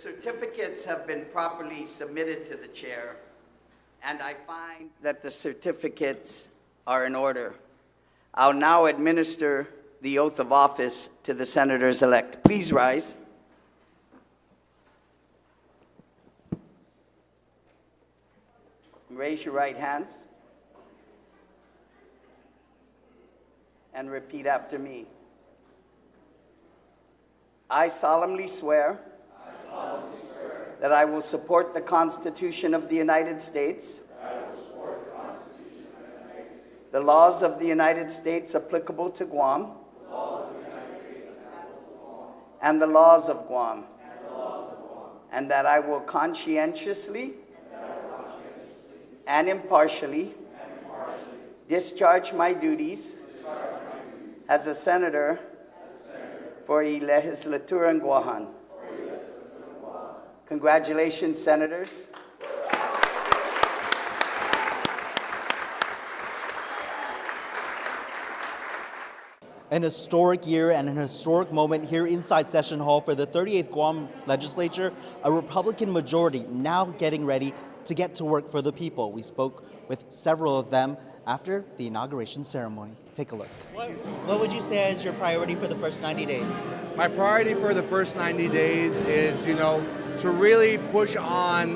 certificates have been properly submitted to the chair, and I find that the certificates are in order. I'll now administer the oath of office to the senators-elect. Please rise. Raise your right hands and repeat after me. I solemnly swear that I will support the Constitution of the United States, the laws of the United States applicable to Guam, and the laws of Guam, and that I will conscientiously and impartially discharge my duties as a senator for the legislature in Guam. Congratulations, senators. An historic year and an historic moment here inside Session Hall for the 38th Guam Legislature, a Republican majority now getting ready to get to work for the people. We spoke with several of them after the inauguration ceremony. Take a look. What would you say is your priority for the first 90 days? My priority for the first 90 days is, to really push on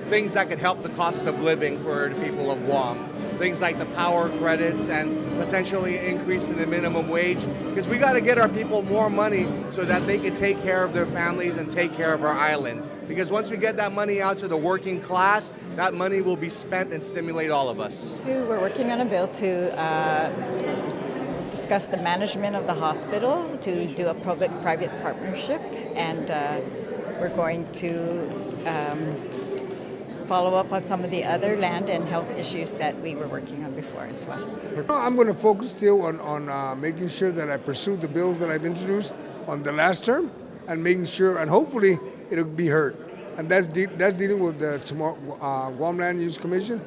things that could help the cost of living for the people of Guam. Things like the power credits and essentially increasing the minimum wage, because we got to get our people more money so that they can take care of their families and take care of our island. Because once we get that money out to the working class, that money will be spent and stimulate all of us. We're working on a bill to discuss the management of the hospital, to do a public-private partnership, and we're going to follow up on some of the other land and health issues that we were working on before as well. I'm going to focus still on making sure that I pursue the bills that I've introduced on the last term, and making sure, and hopefully it'll be heard. And that's dealing with the Guam Land Use Commission,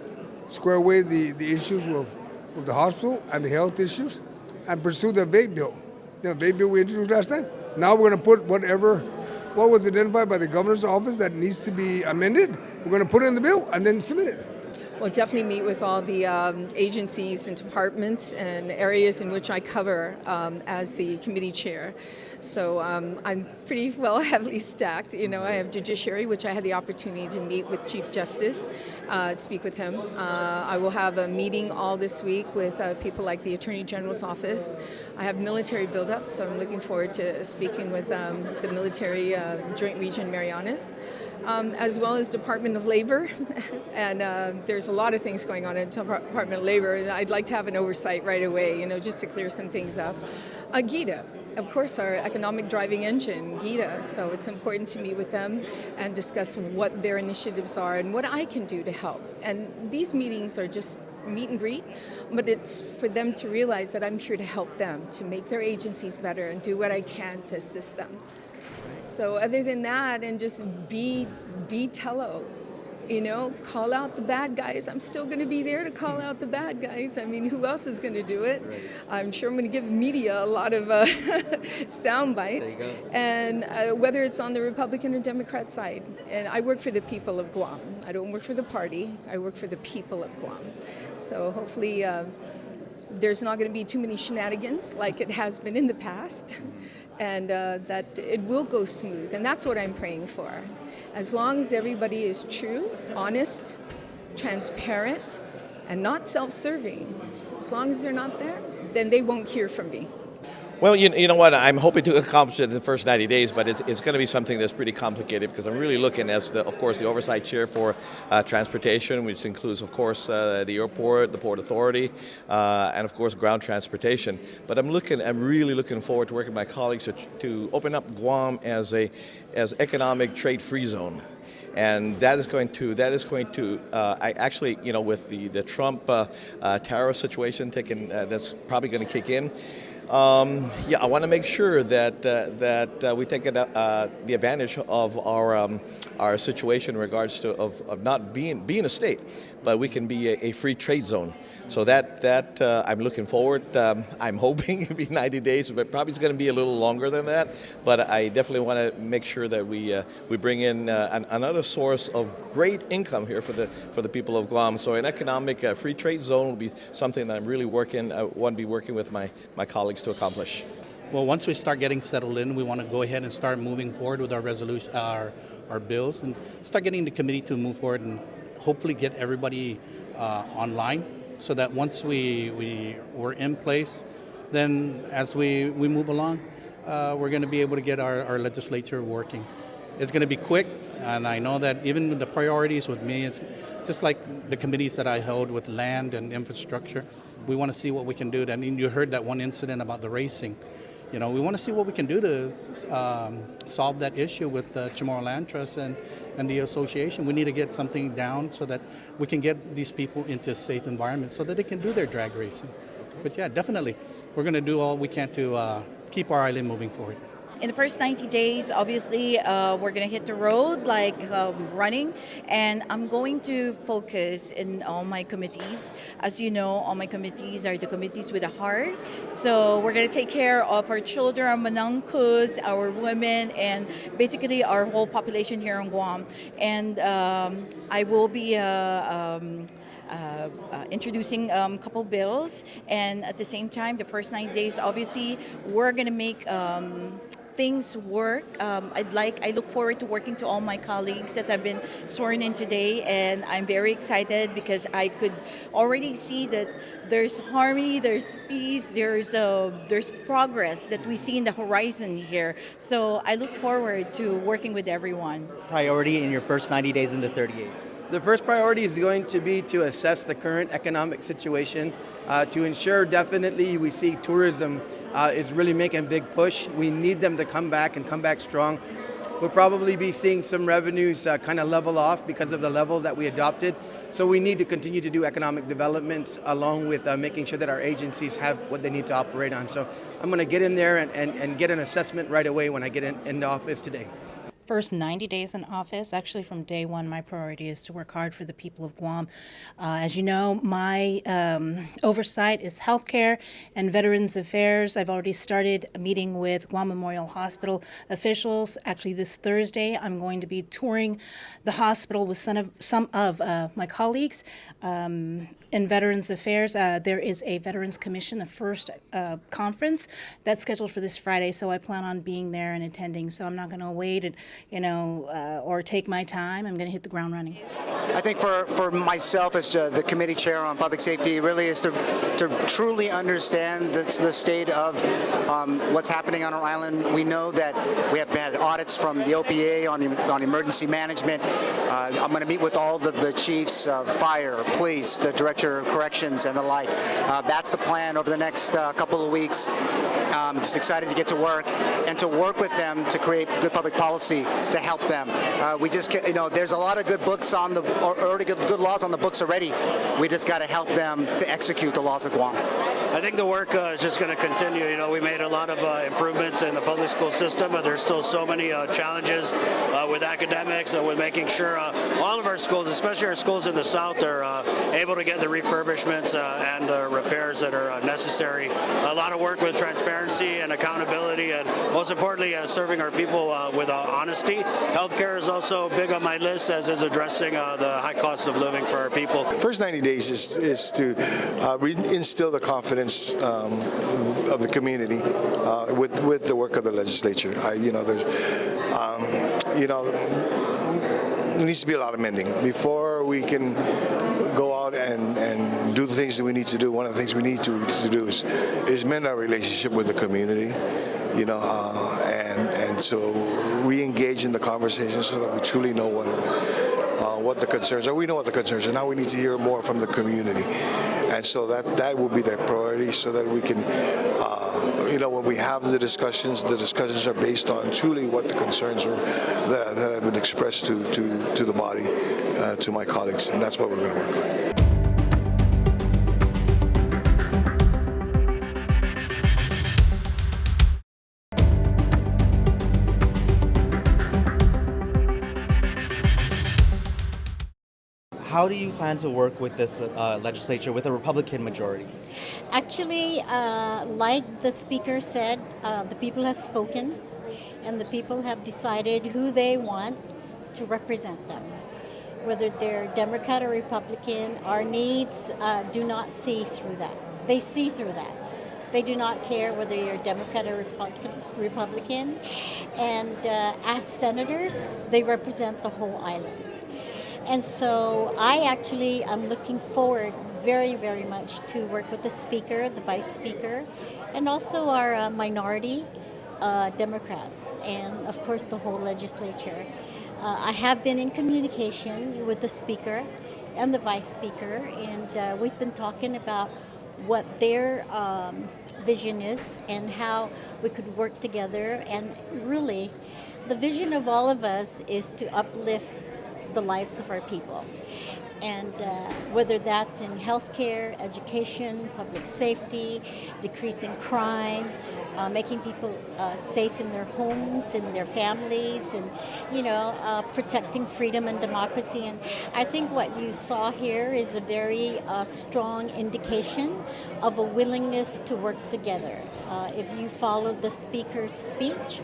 square away the issues with the hospital and the health issues, and pursue the vape bill. The vape bill we introduced last time. Now we're going to put what was identified by the governor's office that needs to be amended, we're going to put it in the bill and then submit it. We'll definitely meet with all the agencies and departments and areas in which I cover as the committee chair. So I'm pretty well heavily stacked. I have judiciary, which I had the opportunity to meet with Chief Justice, to speak with him. I will have a meeting all this week with people like the Attorney General's office. I have military buildup, so I'm looking forward to speaking with the military Joint Region Marianas. As well as Department of Labor, and there's a lot of things going on in Department of Labor, and I'd like to have an oversight right away, just to clear some things up. GITA, of course, our economic driving engine, GITA, so it's important to meet with them and discuss what their initiatives are and what I can do to help. And these meetings are just meet and greet, but it's for them to realize that I'm here to help them, to make their agencies better and do what I can to assist them. So other than that, and just be tello, call out the bad guys. I'm still going to be there to call out the bad guys. I mean, who else is going to do it? Right. I'm sure I'm going to give media a lot of sound bites, and whether it's on the Republican or Democrat side. And I work for the people of Guam. I don't work for the party. I work for the people of Guam. So hopefully there's not going to be too many shenanigans like it has been in the past. And that it will go smooth. And that's what I'm praying for. As long as everybody is true, honest, transparent, and not self-serving, as long as they're not there, then they won't hear from me. Well, you know what, I'm hoping to accomplish it in the first 90 days, but it's going to be something that's pretty complicated because I'm really looking as, of course, the oversight chair for transportation, which includes, of course, the airport, the Port Authority, and, of course, ground transportation. But I'm really looking forward to working with my colleagues to open up Guam as economic trade-free zone. And that is going to, with the Trump tariff situation that's probably going to kick in, Yeah, I want to make sure that we take the advantage of our situation in regards to of not being a state, but we can be a free trade zone. So that I'm looking forward. I'm hoping it'll be 90 days, but probably it's going to be a little longer than that. But I definitely want to make sure that we bring in another source of great income here for the people of Guam. So an economic free trade zone will be something that I'm really want to be working with my colleagues to accomplish. Well, once we start getting settled in, we want to go ahead and start moving forward with our resolution, our bills, and start getting the committee to move forward and hopefully get everybody online, so that once we're in place, then as we move along, we're going to be able to get our legislature working. It's going to be quick, and I know that even the priorities with me, it's just like the committees that I held with land and infrastructure. We want to see what we can do. I mean, you heard that one incident about the racing. You know, we want to see what we can do to solve that issue with the Chamorro Land Trust and the association. We need to get something down so that we can get these people into a safe environment so that they can do their drag racing. But yeah, definitely, we're going to do all we can to keep our island moving forward. In the first 90 days, obviously, we're going to hit the road like running, and I'm going to focus in all my committees. As you know, all my committees are the committees with a heart. So we're going to take care of our children, our manangkus, our women, and basically our whole population here in Guam. And I will be introducing a couple bills, and at the same time, the first 90 days, obviously, we're going to make things work. I look forward to working to all my colleagues that have been sworn in today, and I'm very excited because I could already see that there's harmony, there's peace, there's progress that we see in the horizon here. So I look forward to working with everyone. Priority in your first 90 days into 38. The first priority is going to be to assess the current economic situation, to ensure definitely we see tourism is really making a big push. We need them to come back and come back strong. We'll probably be seeing some revenues kind of level off because of the level that we adopted. So we need to continue to do economic developments along with making sure that our agencies have what they need to operate on. So I'm going to get in there and get an assessment right away when I get into office today. First 90 days in office, actually from day one, my priority is to work hard for the people of Guam. As you know, my oversight is healthcare and Veterans Affairs. I've already started a meeting with Guam Memorial Hospital officials. Actually, this Thursday, I'm going to be touring the hospital with some of my colleagues. In Veterans Affairs, there is a Veterans Commission, the first conference that's scheduled for this Friday, so I plan on being there and attending. So I'm not going to wait or take my time. I'm going to hit the ground running. I think for myself as the committee chair on public safety really is to truly understand the state of what's happening on our island. We know that we have had audits from the OPA on emergency management. I'm going to meet with all the chiefs of fire, police, the director of corrections, and the like. That's the plan over the next couple of weeks. Just excited to get to work and to work with them to create good public policy to help them. There's a lot of good books already good laws on the books already. We just got to help them to execute the laws of Guam. I think the work is just going to continue. We made a lot of improvements in the public school system, but there's still so many challenges with academics and with making sure all of our schools, especially our schools in the South, are able to get the refurbishments and repairs that are necessary. A lot of work with transparency and accountability, and most importantly, serving our people with honesty. Healthcare is also big on my list, as is addressing the high cost of living for our people. First 90 days is to instill the confidence of the community with the work of the legislature. There needs to be a lot of mending before we can go out and do the things that we need to do. One of the things we need to do is mend our relationship with the community, and so re-engage in the conversation so that we truly know what the concerns are. We know what the concerns are. Now we need to hear more from the community. And so that will be their priority, so that we can, when we have the discussions are based on truly what the concerns were that have been expressed to the body, to my colleagues. And that's what we're going to work on. How do you plan to work with this legislature with a Republican majority? Actually, like the speaker said, the people have spoken and the people have decided who they want to represent them. Whether they're Democrat or Republican, our needs do not see through that. They see through that. They do not care whether you're Democrat or Republican. And as senators, they represent the whole island. And so I actually am looking forward very, very much to work with the speaker, the vice speaker, and also our minority Democrats, and of course the whole legislature. I have been in communication with the speaker and the vice speaker, and we've been talking about what their vision is and how we could work together. And really, the vision of all of us is to uplift the lives of our people. And whether that's in healthcare, education, public safety, decreasing crime, making people safe in their homes, in their families, and protecting freedom and democracy. And I think what you saw here is a very strong indication of a willingness to work together. If you followed the speaker's speech,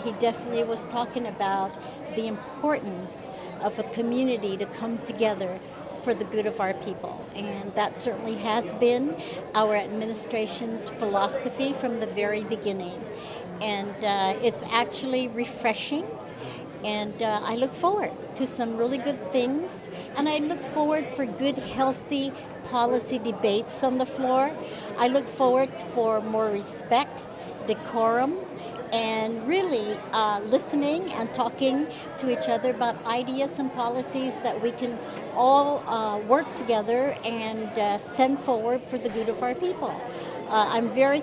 he definitely was talking about the importance of a community to come together for the good of our people. And that certainly has been our administration's philosophy from the very beginning. And it's actually refreshing. And I look forward to some really good things. And I look forward for good, healthy policy debates on the floor. I look forward for more respect, decorum, and really listening and talking to each other about ideas and policies that we can all work together and send forward for the good of our people. I'm very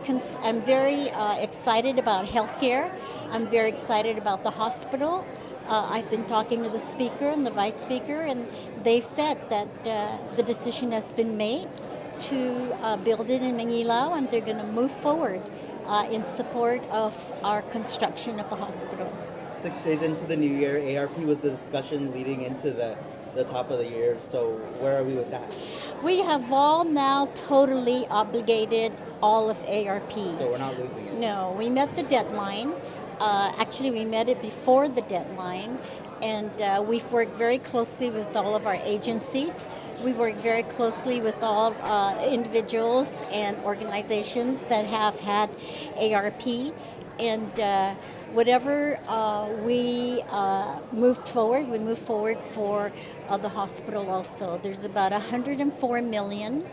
excited about healthcare. I'm very excited about the hospital. I've been talking to the speaker and the vice speaker, and they've said that the decision has been made to build it in Manila, and they're going to move forward in support of our construction of the hospital. 6 days into the new year, ARP was the discussion leading into the top of the year. So where are we with that? We have all now totally obligated all of ARP. So we're not losing it? No, we met the deadline. Actually, we met it before the deadline, and we've worked very closely with all of our agencies. We work very closely with all individuals and organizations that have had ARP, and whatever we moved forward, we moved forward for the hospital also. There's about $104 million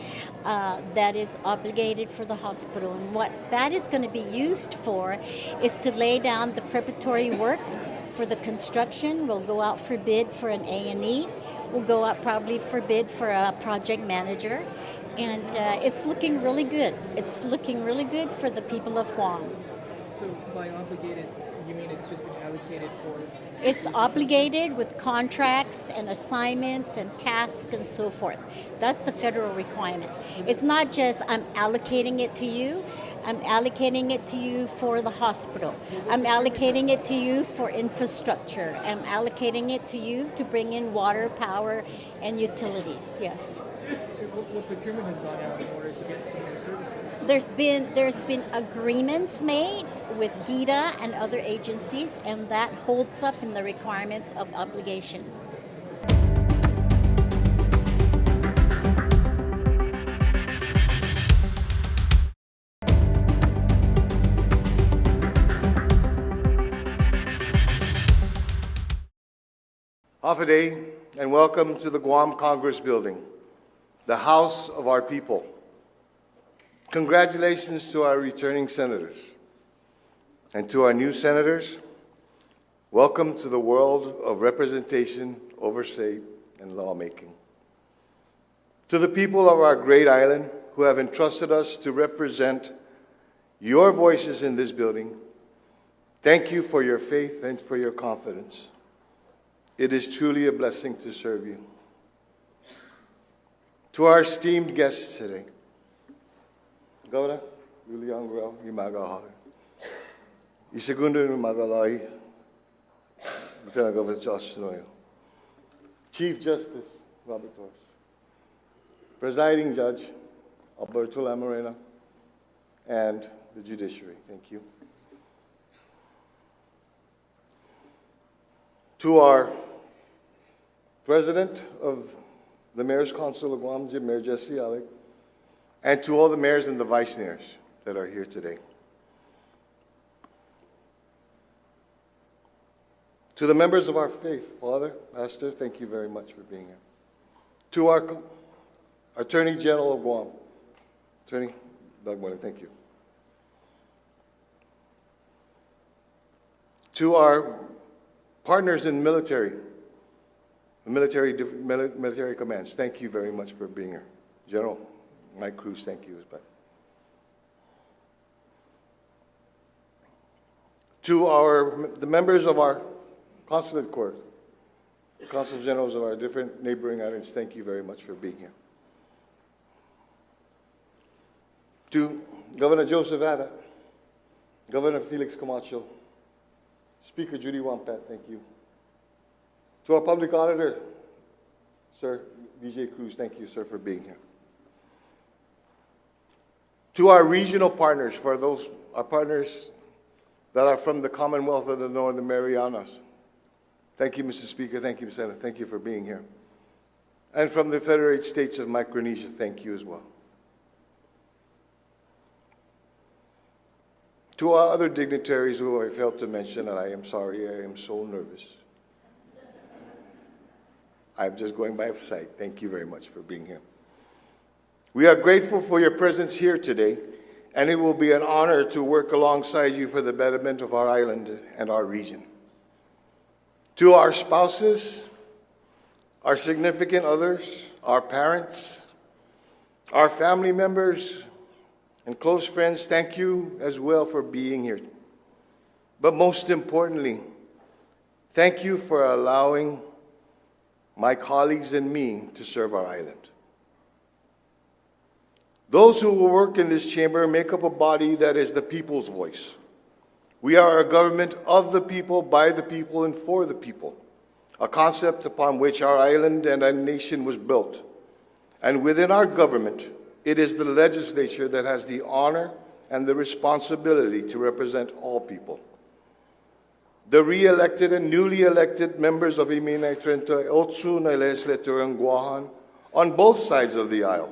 that is obligated for the hospital, and what that is going to be used for is to lay down the preparatory work for the construction. We'll go out for bid for an A&E. We'll go out probably for bid for a project manager. And it's looking really good. It's looking really good for the people of Guam. So by obligated, you mean it's just been allocated for? It's obligated with contracts and assignments and tasks and so forth. That's the federal requirement. It's not just I'm allocating it to you. I'm allocating it to you for the hospital. I'm allocating it to you for infrastructure. I'm allocating it to you to bring in water, power, and utilities. Yes. What procurement has gone out in order to get some of those services? There's been agreements made with GITA and other agencies, and that holds up in the requirements of obligation. Hafa Adai, and welcome to the Guam Congress Building, the house of our people. Congratulations to our returning senators. And to our new senators, welcome to the world of representation, oversight, and lawmaking. To the people of our great island who have entrusted us to represent your voices in this building, thank you for your faith and for your confidence. It is truly a blessing to serve you. To our esteemed guests today, Governor Inaugural, Imagaha, Segundo Lieutenant Governor Josh Noyo, Chief Justice Robert Torres. Presiding Judge, Alberto Lamarena, and the judiciary. Thank you. To our President of the Mayor's Council of Guam, Mayor Jesse Alec, and to all the mayors and the vice mayors that are here today. To the members of our faith, Father, Pastor, thank you very much for being here. To our Attorney General of Guam, Attorney Doug Moylan, thank you. To our partners in military, the military commands, thank you very much for being here. General Mike Cruz, thank you as well. To the members of our Consulate Corps, the Consul Generals of our different neighboring islands, thank you very much for being here. To Governor Joseph Ada, Governor Felix Camacho, Speaker Judy Wampat, thank you. To our Public Auditor, Sir DJ Cruz, thank you, sir, for being here. To our regional partners, our partners that are from the Commonwealth of the Northern Marianas, thank you, Mr. Speaker, thank you, Senator, thank you for being here. And from the Federated States of Micronesia, thank you as well. To our other dignitaries who I failed to mention, and I am sorry, I am so nervous. I'm just going by sight. Thank you very much for being here. We are grateful for your presence here today, and it will be an honor to work alongside you for the betterment of our island and our region. To our spouses, our significant others, our parents, our family members, and close friends, thank you as well for being here. But most importantly, thank you for allowing my colleagues and me to serve our island. Those who will work in this chamber make up a body that is the people's voice. We are a government of the people, by the people, and for the people, a concept upon which our island and our nation was built. And within our government, it is the legislature that has the honor and the responsibility to represent all people. The re-elected and newly elected members of Iminay Trento Otsu na Legislature ng Guahan on both sides of the aisle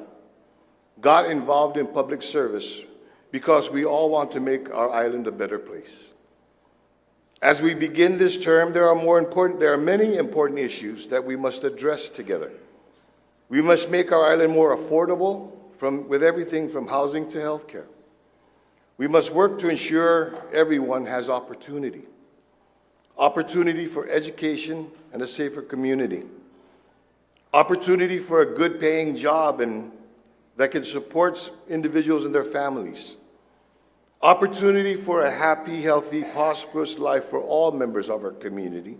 got involved in public service because we all want to make our island a better place. As we begin this term, there are many important issues that we must address together. We must make our island more affordable, with everything from housing to healthcare. We must work to ensure everyone has opportunity. Opportunity for education and a safer community. Opportunity for a good paying job and that can support individuals and their families. Opportunity for a happy, healthy, prosperous life for all members of our community.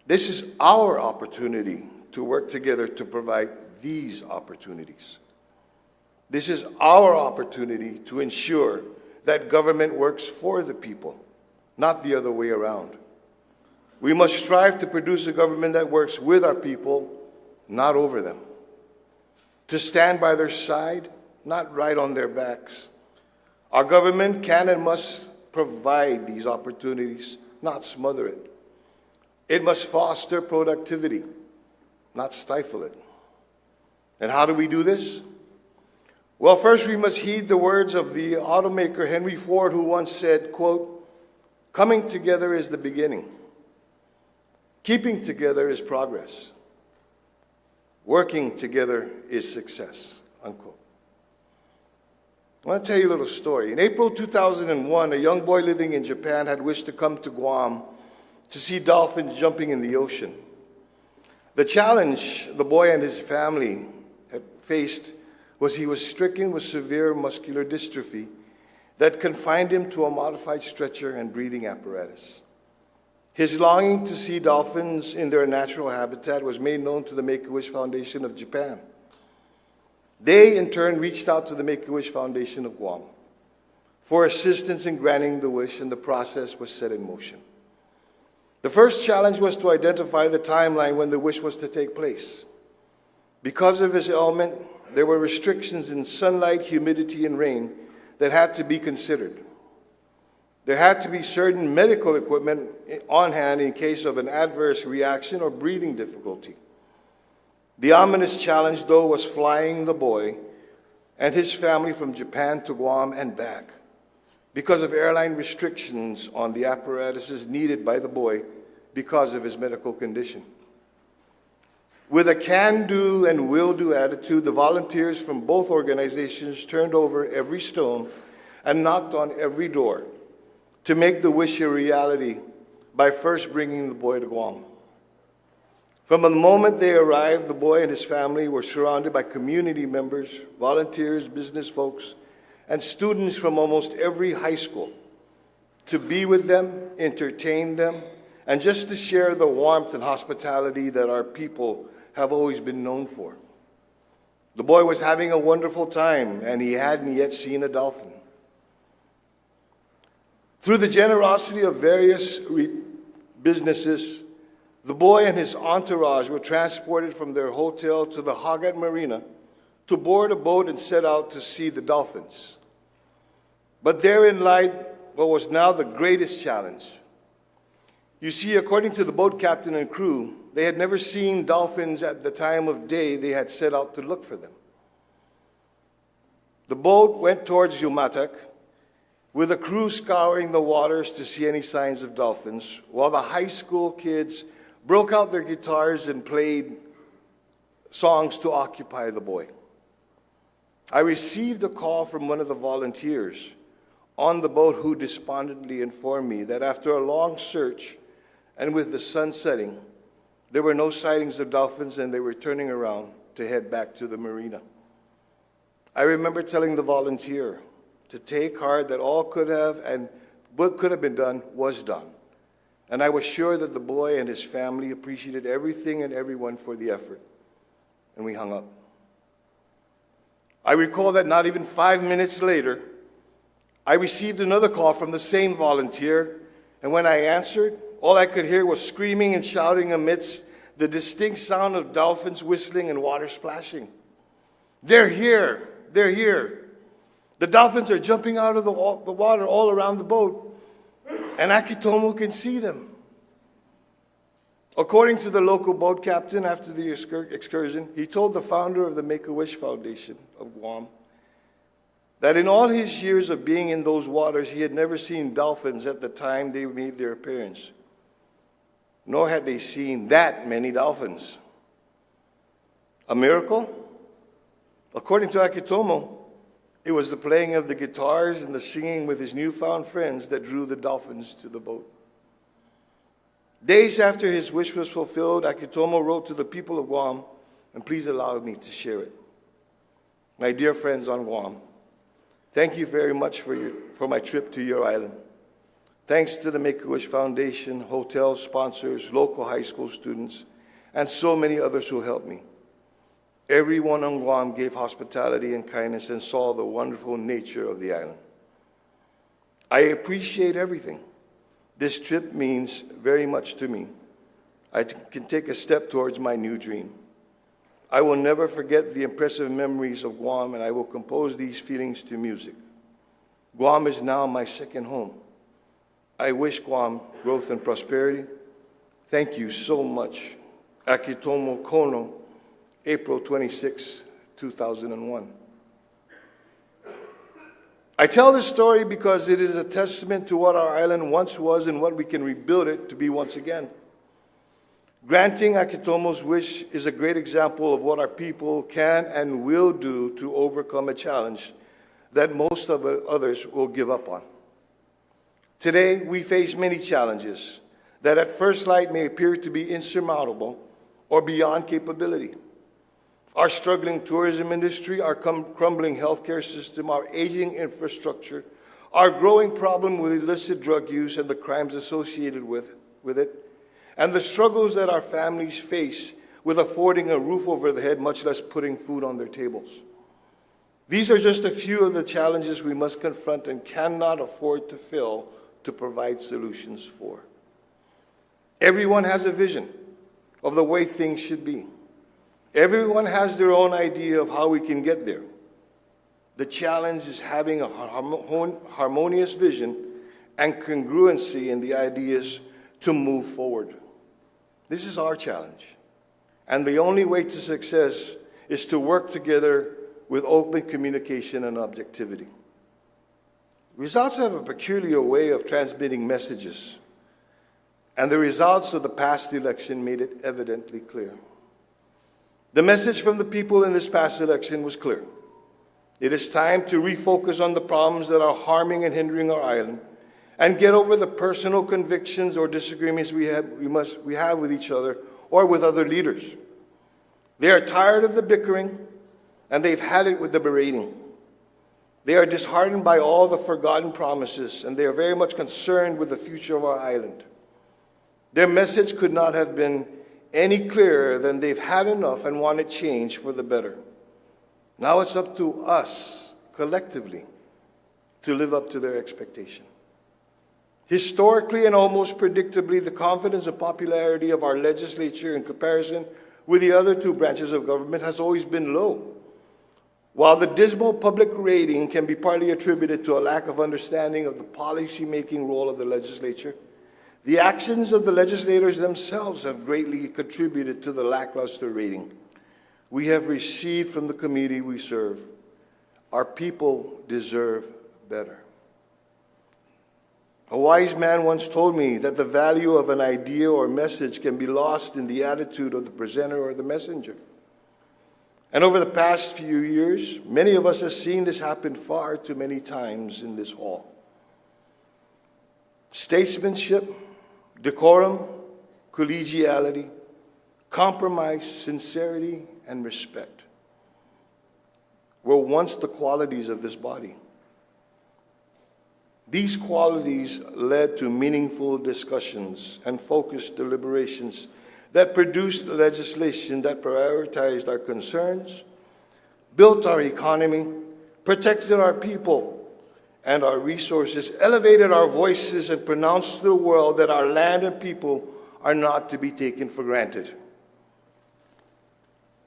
This is our opportunity to work together to provide these opportunities. This is our opportunity to ensure that government works for the people, not the other way around. We must strive to produce a government that works with our people, not over them. To stand by their side, not right on their backs. Our government can and must provide these opportunities, not smother it. It must foster productivity, not stifle it. And how do we do this? Well, first we must heed the words of the automaker Henry Ford, who once said, quote, "Coming together is the beginning. Keeping together is progress. Working together is success," unquote. I want to tell you a little story. In April 2001, a young boy living in Japan had wished to come to Guam to see dolphins jumping in the ocean. The challenge the boy and his family had faced was he was stricken with severe muscular dystrophy that confined him to a modified stretcher and breathing apparatus. His longing to see dolphins in their natural habitat was made known to the Make-A-Wish Foundation of Japan. They, in turn, reached out to the Make-A-Wish Foundation of Guam for assistance in granting the wish, and the process was set in motion. The first challenge was to identify the timeline when the wish was to take place. Because of his ailment, there were restrictions in sunlight, humidity, and rain that had to be considered. There had to be certain medical equipment on hand in case of an adverse reaction or breathing difficulty. The ominous challenge, though, was flying the boy and his family from Japan to Guam and back because of airline restrictions on the apparatuses needed by the boy because of his medical condition. With a can-do and will-do attitude, the volunteers from both organizations turned over every stone and knocked on every door to make the wish a reality by first bringing the boy to Guam. From the moment they arrived, the boy and his family were surrounded by community members, volunteers, business folks, and students from almost every high school to be with them, entertain them, and just to share the warmth and hospitality that our people have always been known for. The boy was having a wonderful time, and he hadn't yet seen a dolphin. Through the generosity of various businesses, the boy and his entourage were transported from their hotel to the Hagat Marina to board a boat and set out to see the dolphins. But therein lied what was now the greatest challenge. You see, according to the boat captain and crew, they had never seen dolphins at the time of day they had set out to look for them. The boat went towards Yumatak, with the crew scouring the waters to see any signs of dolphins, while the high school kids broke out their guitars and played songs to occupy the boy. I received a call from one of the volunteers on the boat who despondently informed me that after a long search and with the sun setting, there were no sightings of dolphins and they were turning around to head back to the marina. I remember telling the volunteer to take heart that all could have and what could have been done was done. And I was sure that the boy and his family appreciated everything and everyone for the effort. And we hung up. I recall that not even 5 minutes later, I received another call from the same volunteer, and when I answered, all I could hear was screaming and shouting amidst the distinct sound of dolphins whistling and water splashing. They're here! They're here! The dolphins are jumping out of the water all around the boat, and Akitomo can see them. According to the local boat captain, after the excursion, he told the founder of the Make-A-Wish Foundation of Guam that in all his years of being in those waters, he had never seen dolphins at the time they made their appearance, nor had they seen that many dolphins. A miracle? According to Akitomo, it was the playing of the guitars and the singing with his newfound friends that drew the dolphins to the boat. Days after his wish was fulfilled, Akitomo wrote to the people of Guam, and please allow me to share it. My dear friends on Guam, thank you very much for my trip to your island. Thanks to the Make-A-Wish Foundation, hotel sponsors, local high school students, and so many others who helped me. Everyone on Guam gave hospitality and kindness and saw the wonderful nature of the island. I appreciate everything. This trip means very much to me. I can take a step towards my new dream. I will never forget the impressive memories of Guam, and I will compose these feelings to music. Guam is now my second home. I wish Guam growth and prosperity. Thank you so much. Akitomo Kono, April 26, 2001. I tell this story because it is a testament to what our island once was and what we can rebuild it to be once again. Granting Akitomo's wish is a great example of what our people can and will do to overcome a challenge that most of others will give up on. Today, we face many challenges that at first light may appear to be insurmountable or beyond capability. Our struggling tourism industry, our crumbling healthcare system, our aging infrastructure, our growing problem with illicit drug use and the crimes associated with it, and the struggles that our families face with affording a roof over their head, much less putting food on their tables. These are just a few of the challenges we must confront and cannot afford to fail to provide solutions for. Everyone has a vision of the way things should be. Everyone has their own idea of how we can get there. The challenge is having a harmonious vision and congruency in the ideas to move forward. This is our challenge. And the only way to success is to work together with open communication and objectivity. Results have a peculiar way of transmitting messages, and the results of the past election made it evidently clear. The message from the people in this past election was clear. It is time to refocus on the problems that are harming and hindering our island and get over the personal convictions or disagreements we have with each other or with other leaders. They are tired of the bickering, and they've had it with the berating. They are disheartened by all the forgotten promises, and they are very much concerned with the future of our island. Their message could not have been any clearer than they've had enough and wanted change for the better. Now it's up to us, collectively, to live up to their expectation. Historically and almost predictably, the confidence and popularity of our legislature in comparison with the other two branches of government has always been low. While the dismal public rating can be partly attributed to a lack of understanding of the policy-making role of the legislature, the actions of the legislators themselves have greatly contributed to the lackluster rating we have received from the community we serve. Our people deserve better. A wise man once told me that the value of an idea or message can be lost in the attitude of the presenter or the messenger. And over the past few years, many of us have seen this happen far too many times in this hall. Statesmanship, decorum, collegiality, compromise, sincerity, and respect were once the qualities of this body. These qualities led to meaningful discussions and focused deliberations that produced legislation that prioritized our concerns, built our economy, protected our people and our resources, elevated our voices, and pronounced to the world that our land and people are not to be taken for granted.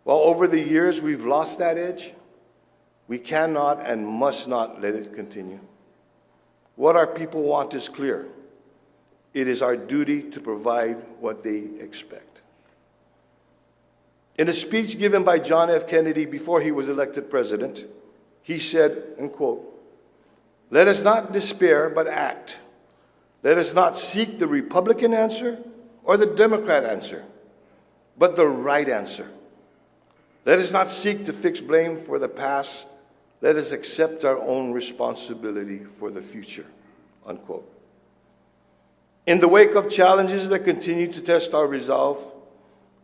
While over the years we've lost that edge, we cannot and must not let it continue. What our people want is clear. It is our duty to provide what they expect. In a speech given by John F. Kennedy before he was elected president, he said, and quote, "Let us not despair, but act. Let us not seek the Republican answer or the Democrat answer, but the right answer. Let us not seek to fix blame for the past. Let us accept our own responsibility for the future," unquote. In the wake of challenges that continue to test our resolve,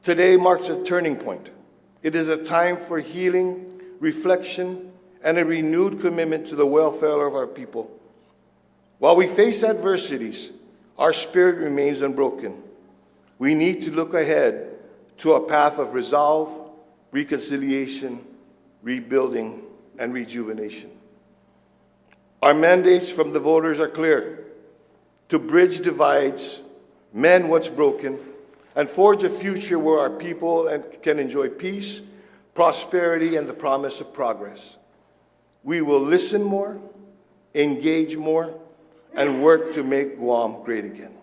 today marks a turning point. It is a time for healing, reflection, and a renewed commitment to the welfare of our people. While we face adversities, our spirit remains unbroken. We need to look ahead to a path of resolve, reconciliation, rebuilding, and rejuvenation. Our mandates from the voters are clear: to bridge divides, mend what's broken, and forge a future where our people can enjoy peace, prosperity, and the promise of progress. We will listen more, engage more, and work to make Guam great again.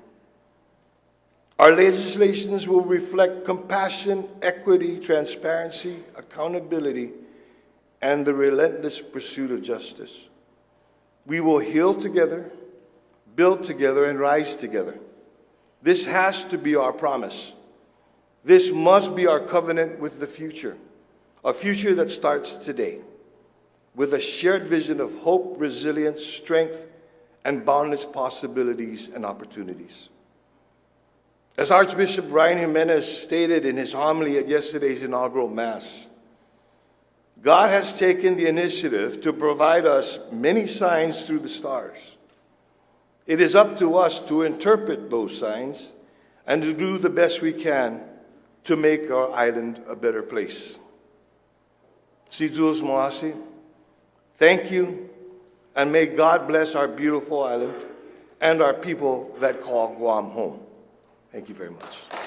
Our legislations will reflect compassion, equity, transparency, accountability, and the relentless pursuit of justice. We will heal together, build together, and rise together. This has to be our promise. This must be our covenant with the future, a future that starts today, with a shared vision of hope, resilience, strength, and boundless possibilities and opportunities. As Archbishop Ryan Jimenez stated in his homily at yesterday's inaugural Mass, God has taken the initiative to provide us many signs through the stars. It is up to us to interpret those signs and to do the best we can to make our island a better place. Si Diyos Moasi, thank you, and may God bless our beautiful island and our people that call Guam home. Thank you very much.